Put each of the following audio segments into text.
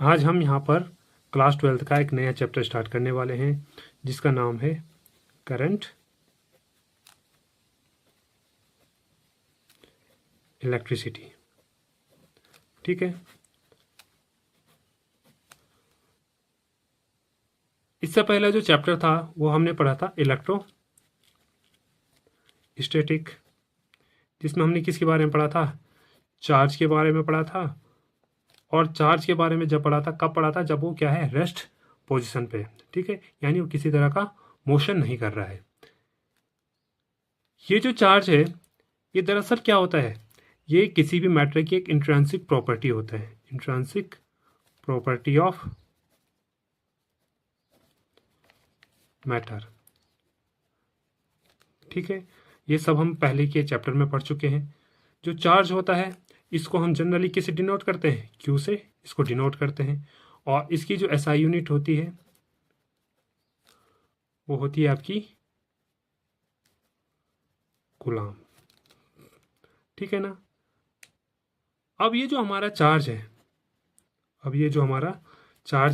आज हम यहाँ पर क्लास 12th का एक नया चैप्टर स्टार्ट करने वाले हैं जिसका नाम है करंट इलेक्ट्रिसिटी। ठीक है, इससे पहले जो चैप्टर था वो हमने पढ़ा था इलेक्ट्रो स्टैटिक, जिसमें हमने किसके बारे में पढ़ा था? चार्ज के बारे में पढ़ा था। और चार्ज के बारे में जब पढ़ा था, कब पढ़ा था? जब वो क्या है, रेस्ट पोजीशन पे। ठीक है, यानी वो किसी तरह का मोशन नहीं कर रहा है। ये जो चार्ज है ये दरअसल क्या होता है, ये किसी भी मैटर की एक इंट्रिंसिक प्रॉपर्टी होता है, इंट्रिंसिक प्रॉपर्टी ऑफ मैटर। ठीक है, ये सब हम पहले के चैप्टर में पढ़ चुके हैं। जो चार्ज होता है इसको हम जनरली किसे डिनोट करते हैं? क्यू से इसको डिनोट करते हैं। और इसकी जो एसआई यूनिट होती है वो होती है आपकी कूलाम। ठीक है ना। अब ये जो हमारा चार्ज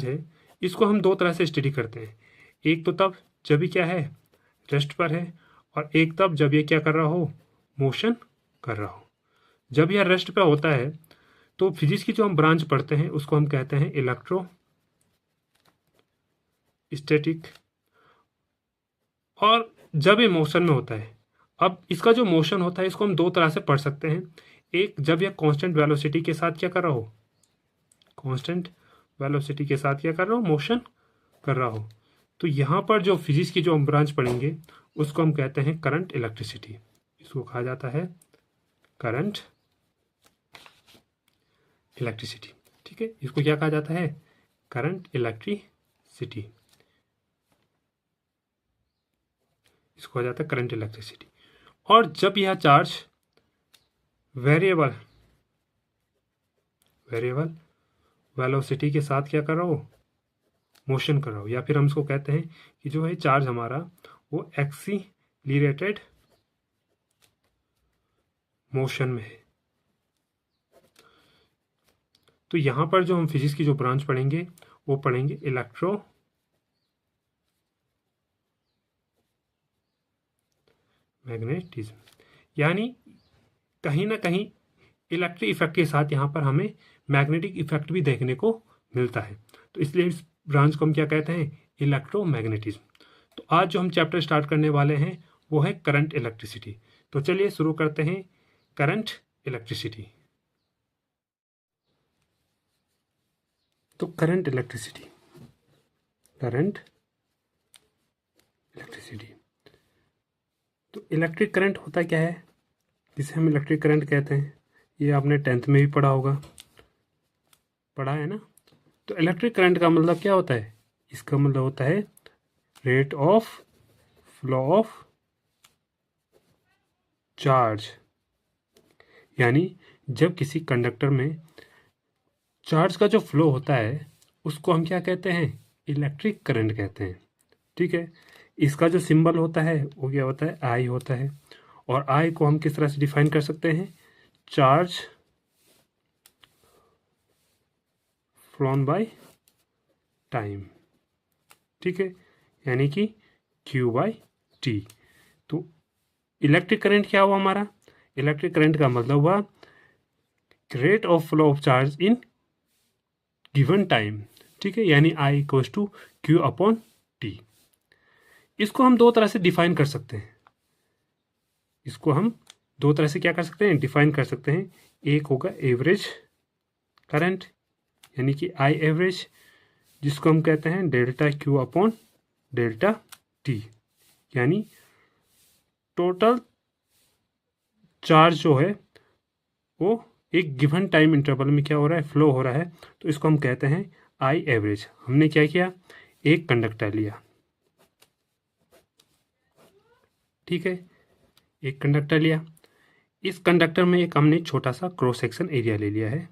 है, इसको हम दो तरह से स्टडी करते हैं। एक तो तब जब ये क्या है, रेस्ट पर है, और एक तब जब ये क्या कर रहा हो, मोशन कर रहा हो। जब यह रेस्ट पे होता है तो फिजिक्स की जो हम ब्रांच पढ़ते हैं उसको हम कहते हैं इलेक्ट्रो स्टैटिक। और जब ये मोशन में होता है, अब इसका जो मोशन होता है इसको हम दो तरह से पढ़ सकते हैं। एक, जब यह कांस्टेंट वेलोसिटी के साथ क्या कर रहा हो, कांस्टेंट वेलोसिटी के साथ क्या कर रहा हो, मोशन कर रहा हो। तो यहाँ पर जो फिजिक्स की जो हम ब्रांच पढ़ेंगे उसको हम कहते हैं करंट इलेक्ट्रिसिटी। इसको कहा जाता है करंट इलेक्ट्रिसिटी। ठीक है, इसको क्या कहा जाता है? Current electricity. इसको कहा जाता है करंट इलेक्ट्रिसिटी। और जब यह चार्ज वेरिएबल वेलोसिटी के साथ क्या कर रहा हो, मोशन कर रहा हो, या फिर हम इसको कहते हैं कि जो है चार्ज हमारा वो एक्सीलरेटेड मोशन में है। तो यहां पर जो हम फिजिक्स की जो ब्रांच पढ़ेंगे वो पढ़ेंगे इलेक्ट्रो मैग्नेटिज्म। यानी कहीं ना कहीं इलेक्ट्रिक इफेक्ट के साथ यहाँ पर हमें मैग्नेटिक इफेक्ट भी देखने को मिलता है। तो इसलिए इस ब्रांच को हम क्या कहते हैं? इलेक्ट्रोमैग्नेटिज्म। तो आज जो हम चैप्टर स्टार्ट करने वाले हैं वो है करंट इलेक्ट्रिसिटी। तो चलिए शुरू करते हैं करंट इलेक्ट्रिसिटी। तो करंट इलेक्ट्रिसिटी तो इलेक्ट्रिक करंट होता क्या है, जिसे हम इलेक्ट्रिक करंट कहते हैं? ये आपने 10th में भी पढ़ा होगा, पढ़ा है ना। तो इलेक्ट्रिक करंट का मतलब क्या होता है? इसका मतलब होता है rate of flow of charge. यानी जब किसी कंडक्टर में चार्ज का जो फ्लो होता है उसको हम क्या कहते हैं? इलेक्ट्रिक करंट कहते हैं। ठीक है, इसका जो सिंबल होता है वो क्या होता है? आई होता है। और आई को हम किस तरह से डिफाइन कर सकते हैं? Charge flown by time. ठीक है, यानी कि Q बाई टी। तो इलेक्ट्रिक करंट क्या हुआ हमारा? इलेक्ट्रिक करंट का मतलब हुआ rate of flow of charge in given time. ठीक है, यानी I equals to Q upon T. इसको हम दो तरह से डिफाइन कर सकते हैं। क्या कर सकते हैं? डिफाइन कर सकते हैं। एक होगा एवरेज करंट, यानी कि आई एवरेज, जिसको हम कहते हैं delta Q upon delta T. यानी टोटल चार्ज जो है वो एक गिवन टाइम इंटरवल में क्या हो रहा है, फ्लो हो रहा है। तो इसको हम कहते हैं आई एवरेज। हमने क्या किया? एक कंडक्टर लिया। ठीक है, एक कंडक्टर लिया। इस कंडक्टर में एक हमने छोटा सा क्रॉस सेक्शन एरिया ले लिया है।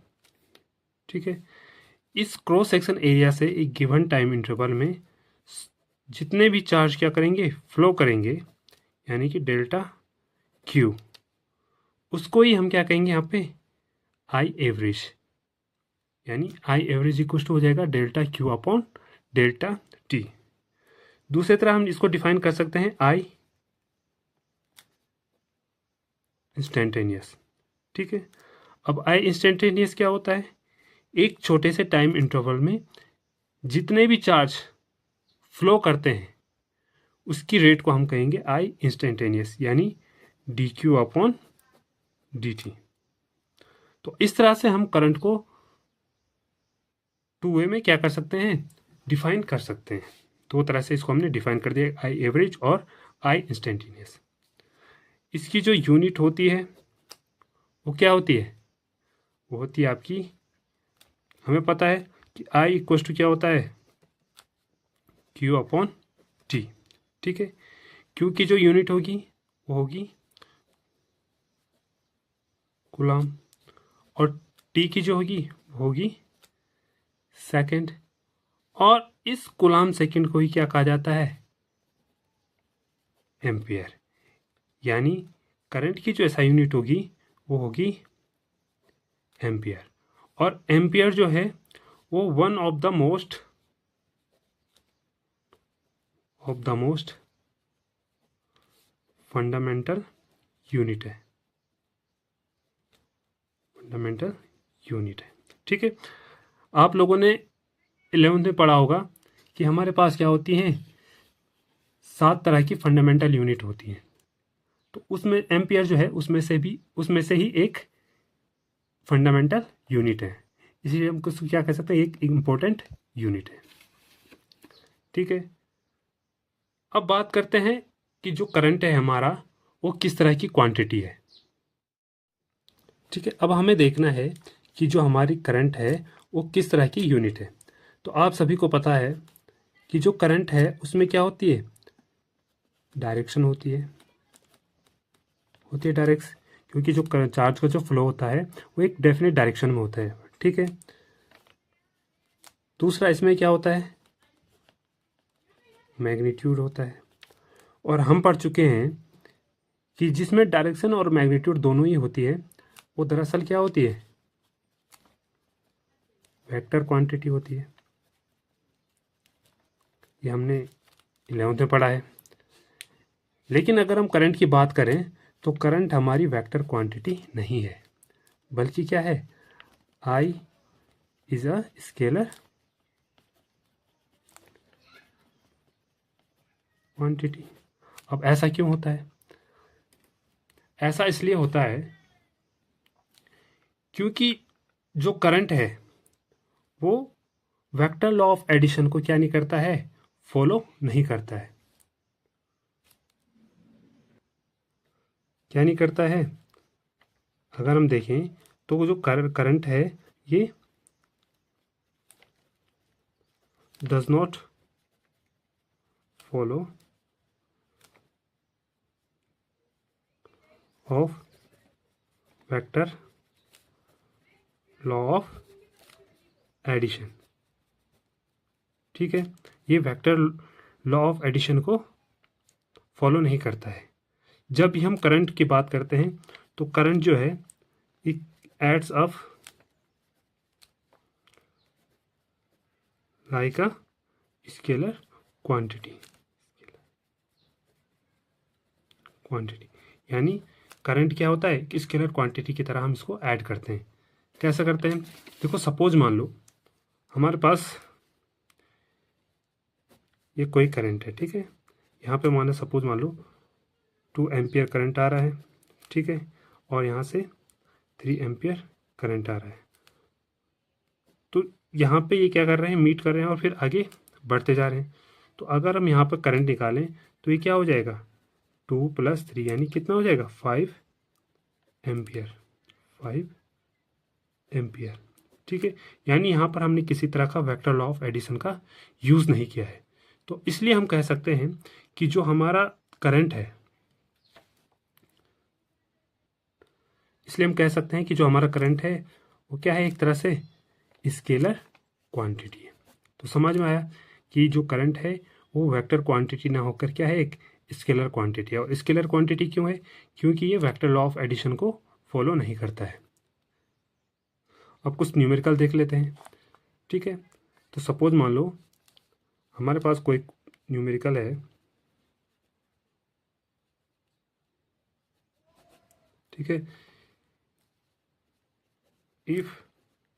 ठीक है, इस क्रॉस सेक्शन एरिया से एक गिवन टाइम इंटरवल में जितने भी चार्ज क्या करेंगे, फ्लो करेंगे, यानी कि डेल्टा क्यू, उसको ही हम क्या कहेंगे यहाँ पे? I average. यानी आई एवरेज इक्वल टू हो जाएगा delta Q upon delta T. दूसरी तरह हम इसको डिफाइन कर सकते हैं आई इंस्टेंटेनियस। ठीक है, अब आई इंस्टेंटेनियस क्या होता है? एक छोटे से टाइम इंटरवल में जितने भी चार्ज फ्लो करते हैं उसकी रेट को हम कहेंगे आई इंस्टेंटेनियस, यानी D Q upon D T. तो इस तरह से हम करंट को टू वे में क्या कर सकते हैं? डिफाइन कर सकते हैं। दो तरह से इसको हमने डिफाइन कर दिया, आई एवरेज और आई इंस्टेंटेनियस। इसकी जो यूनिट होती है वो क्या होती है? वो होती है आपकी, हमें पता है कि आई इक्वल टू क्या होता है? Q upon T. ठीक है, क्यू की जो यूनिट होगी वो होगी कूलम, और टी की जो होगी वो होगी सेकंड, और इस कूलम सेकंड को ही क्या कहा जाता है? एम्पियर। यानी करंट की जो एसआई यूनिट होगी वो होगी एम्पियर। और एम्पियर जो है वो one of the most fundamental unit है। फंडामेंटल यूनिट है। ठीक है, आप लोगों ने 11th में पढ़ा होगा कि हमारे पास क्या होती हैं? 7 तरह की फंडामेंटल यूनिट होती हैं। तो उसमें एम्पियर जो है उसमें से ही एक फंडामेंटल यूनिट है, इसलिए हम उसको क्या कह सकते हैं? एक इम्पोर्टेंट यूनिट है। ठीक है, अब बात करते हैं कि जो करंट है हमारा वो किस तरह की क्वांटिटी है। ठीक है, अब हमें देखना है कि जो हमारी करंट है वो किस तरह की यूनिट है। तो आप सभी को पता है कि जो करंट है उसमें क्या होती है? डायरेक्शन होती है डायरेक्शन, क्योंकि जो चार्ज का जो फ्लो होता है वो एक डेफिनेट डायरेक्शन में होता है। ठीक है, दूसरा इसमें क्या होता है? मैग्नीट्यूड होता है। और हम पढ़ चुके हैं कि जिसमें डायरेक्शन और मैग्नीट्यूड दोनों ही होती है वो दरअसल क्या होती है? वेक्टर क्वांटिटी होती है। ये हमने 11th में पढ़ा है। लेकिन अगर हम करंट की बात करें तो करंट हमारी वेक्टर क्वांटिटी नहीं है, बल्कि क्या है? I is a scalar quantity. अब ऐसा क्यों होता है? ऐसा इसलिए होता है क्योंकि जो करंट है वो वेक्टर लॉ ऑफ एडिशन को क्या नहीं करता है? फॉलो नहीं करता है। क्या नहीं करता है? अगर हम देखें तो जो करंट है ये does not follow of vector law of addition. ठीक है, ये वेक्टर लॉ ऑफ एडिशन को फॉलो नहीं करता है। जब भी हम करंट की बात करते हैं तो करंट जो है it adds up like a scalar quantity. यानी करंट क्या होता है कि स्केलर क्वांटिटी की तरह हम इसको ऐड करते हैं। कैसे करते हैं? देखो, सपोज मान लो हमारे पास ये कोई करंट है। ठीक है, यहाँ पे सपोज मान लो 2 एम्पियर करंट आ रहा है। ठीक है, और यहाँ से 3 एम्पियर करंट आ रहा है। तो यहाँ पे ये क्या कर रहे हैं? मीट कर रहे हैं और फिर आगे बढ़ते जा रहे हैं। तो अगर हम यहाँ पर करंट निकालें तो ये क्या हो जाएगा? 2 + 3 यानी कितना हो जाएगा? 5 एम्पियर। 5 एम्पियर। ठीक है, यानी यहाँ पर हमने किसी तरह का वेक्टर लॉ ऑफ एडिशन का यूज़ नहीं किया है। तो इसलिए हम कह सकते हैं कि जो हमारा करंट है, वो क्या है? एक तरह से स्केलर क्वांटिटी है। तो समझ में आया कि जो करंट है वो वेक्टर क्वांटिटी ना होकर क्या है? एक स्केलर क्वांटिटी है। और स्केलर क्वांटिटी क्यों है? क्योंकि ये वेक्टर लॉ ऑफ एडिशन को फॉलो नहीं करता है। अब कुछ न्यूमेरिकल देख लेते हैं, ठीक है। तो सपोज मान लो हमारे पास कोई न्यूमेरिकल है, ठीक है। If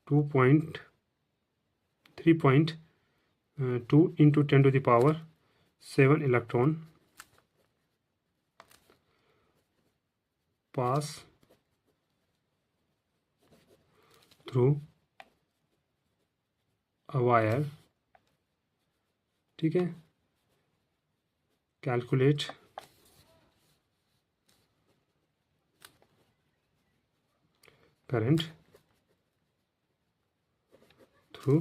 3.2 into 10⁻7 electron pass through a wire, ठीक है, कैलकुलेट करंट थ्रू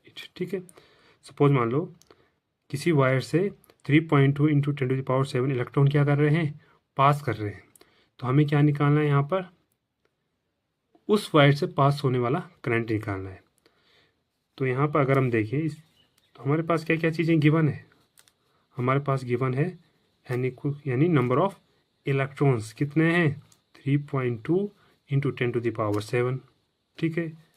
इट, ठीक है। सपोज मान लो किसी वायर से 3.2 इंटू 10⁻7 इलेक्ट्रॉन क्या कर रहे हैं, पास कर रहे हैं। तो हमें क्या निकालना है यहाँ पर, उस वायर से पास होने वाला करंट निकालना है। तो यहाँ पर अगर हम देखें तो हमारे पास क्या क्या चीज़ें गिवन है, हमारे पास गिवन है यानी नंबर ऑफ इलेक्ट्रॉन्स कितने हैं, 3.2 इंटू 10⁻7, ठीक है।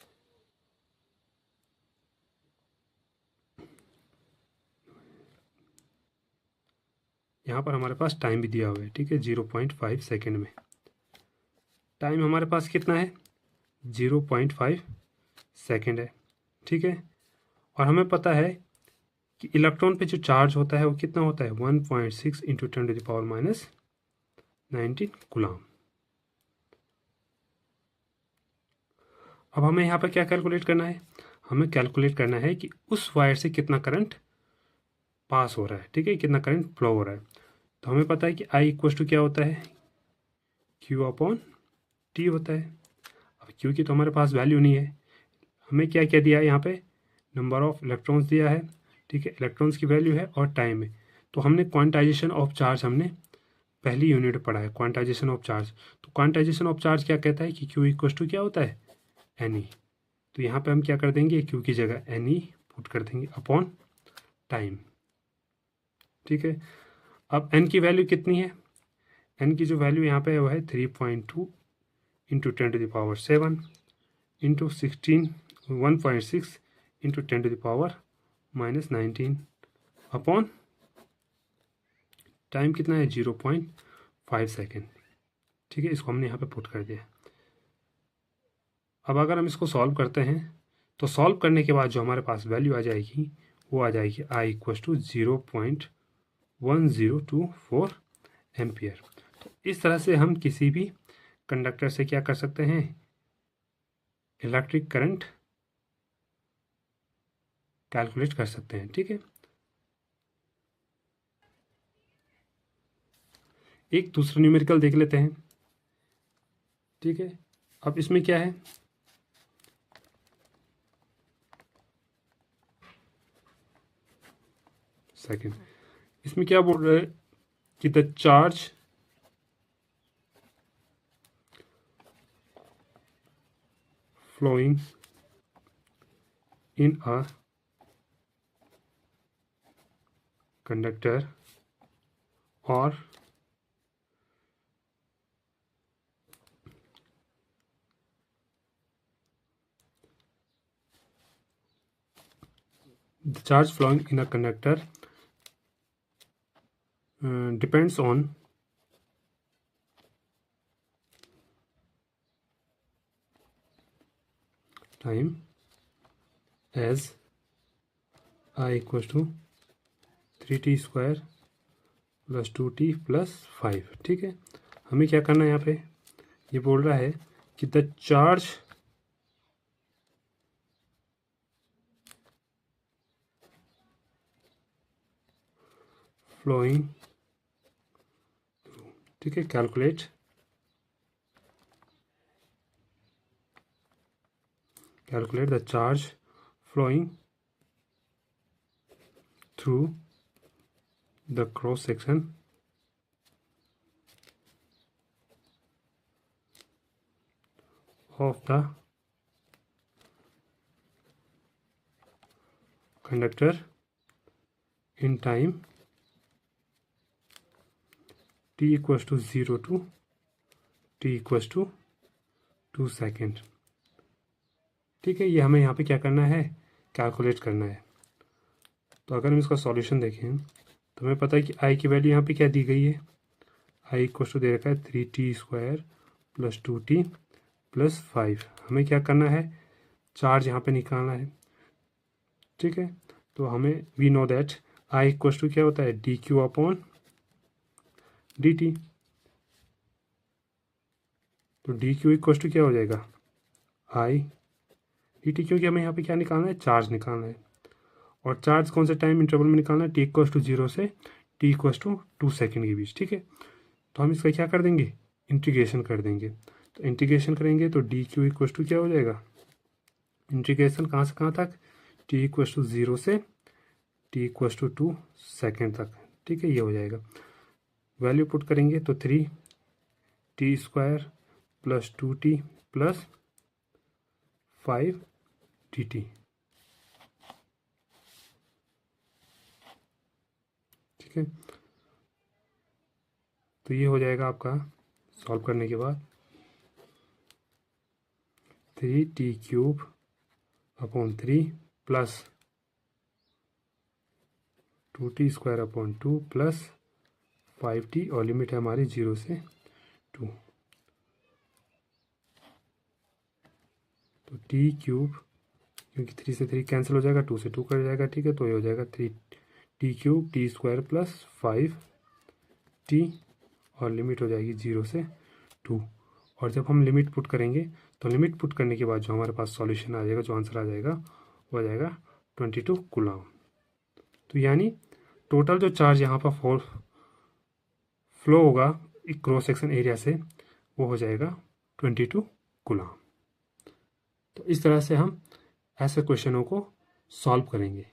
यहाँ पर हमारे पास टाइम भी दिया हुआ है, ठीक है, 0.5 सेकेंड में। टाइम हमारे पास कितना है, 0.5 सेकेंड है, ठीक है। और हमें पता है कि इलेक्ट्रॉन पे जो चार्ज होता है वो कितना होता है, 1.6 इंटू 10⁻⁻19 कूलम। अब हमें यहाँ पर क्या कैलकुलेट करना है, हमें कैलकुलेट करना है कि उस वायर से कितना करंट पास हो रहा है, ठीक है, कितना करंट फ्लो हो रहा है। तो हमें पता है कि I इक्वल टू क्या होता है, Q अपॉन T होता है। अब Q की तो हमारे पास वैल्यू नहीं है, हमें क्या क्या दिया है यहाँ पे, नंबर ऑफ इलेक्ट्रॉन्स दिया है, ठीक है, इलेक्ट्रॉन्स की वैल्यू है और टाइम है। तो हमने क्वांटाइजेशन ऑफ चार्ज हमने पहली यूनिट पढ़ा है, क्वांटाइजेशन ऑफ चार्ज। तो क्वांटाइजेशन ऑफ चार्ज क्या कहता है कि Q इक्वल टू क्या होता है, NE। तो यहाँ पे हम क्या कर देंगे, Q की जगह NE पुट कर देंगे अपॉन टाइम, ठीक है। अब N की वैल्यू कितनी है, N की जो वैल्यू यहाँ पे है वो है 3.2 into 10⁻7 into 1.6 into 10⁻⁻19 upon time कितना है, 0.5 सेकेंड, ठीक है। इसको हमने यहाँ पे पुट कर दिया। अब अगर हम इसको सॉल्व करते हैं तो सॉल्व करने के बाद जो हमारे पास वैल्यू आ जाएगी वो आ जाएगी I इक्वल टू 0.1024 एम्पियर। तो इस तरह से हम किसी भी कंडक्टर से क्या कर सकते हैं, इलेक्ट्रिक करंट कैलकुलेट कर सकते हैं, ठीक है। एक दूसरा न्यूमेरिकल देख लेते हैं, ठीक है। अब इसमें क्या है, सेकंड, इसमें क्या बोल रहा है कि the charge flowing in a conductor or the charge flowing in a conductor depends on time as I equals to 3t square plus 2t plus 5, ठीक है। हमें क्या करना है, यहाँ पे ये बोल रहा है कि द चार्ज फ्लोइंग, ठीक है, calculate the charge flowing through the cross section of the conductor in time t equals to 0 to t equals to 2 seconds, ठीक है, ये हमें यहाँ पे क्या करना है, कैलकुलेट करना है। तो अगर हम इसका सॉल्यूशन देखें तो हमें पता है कि आई की वैल्यू यहाँ पे क्या दी गई है, आई इक्वल टू दे रखा है 3t² + 2t + 5। हमें क्या करना है, चार्ज यहाँ पे निकालना है। ठीक है, तो हमें we know that I equal to क्या होता है, dq/dt। तो dq इक्वल टू क्या हो जाएगा, आई dt, क्योंकि हमें यहाँ पे क्या निकालना है, चार्ज निकालना है। और चार्ज कौन से टाइम इंटरवल में निकालना है, t इक्वल टू 0 से t इक्वल टू 2 सेकेंड के बीच। ठीक है, तो हम इसका क्या कर देंगे, इंटीग्रेशन कर देंगे। तो इंटीग्रेशन करेंगे तो dq इक्वल टू क्या हो जाएगा, इंटीग्रेशन कहाँ से कहाँ तक, t इक्वल टू 0 से t इक्वल टू 2 सेकेंड तक। ठीक है, ये हो जाएगा। वैल्यू पुट करेंगे तो 3t² + 2t + 5dt। ठीक है, तो ये हो जाएगा आपका सॉल्व करने के बाद 3t³ / 3 + 2t² / 2 + 5t, और लिमिट है हमारी 0 से 2। तो t³ क्योंकि 3 से 3 कैंसिल हो जाएगा, 2 से 2 कट जाएगा। ठीक है, तो ये हो जाएगा 3t³ t² + 5t, और लिमिट हो जाएगी 0 से 2। और जब हम लिमिट पुट करेंगे तो लिमिट पुट करने के बाद जो हमारे पास सॉल्यूशन आ जाएगा, जो आंसर आ जाएगा वो आ जाएगा 22 कूलम। तो यानी टोटल जो चार्ज यहाँ पर फ्लो होगा एक क्रॉस सेक्शन एरिया से, वो हो जाएगा 22 कूलम। तो इस तरह से हम ऐसे क्वेश्चनों को सॉल्व करेंगे।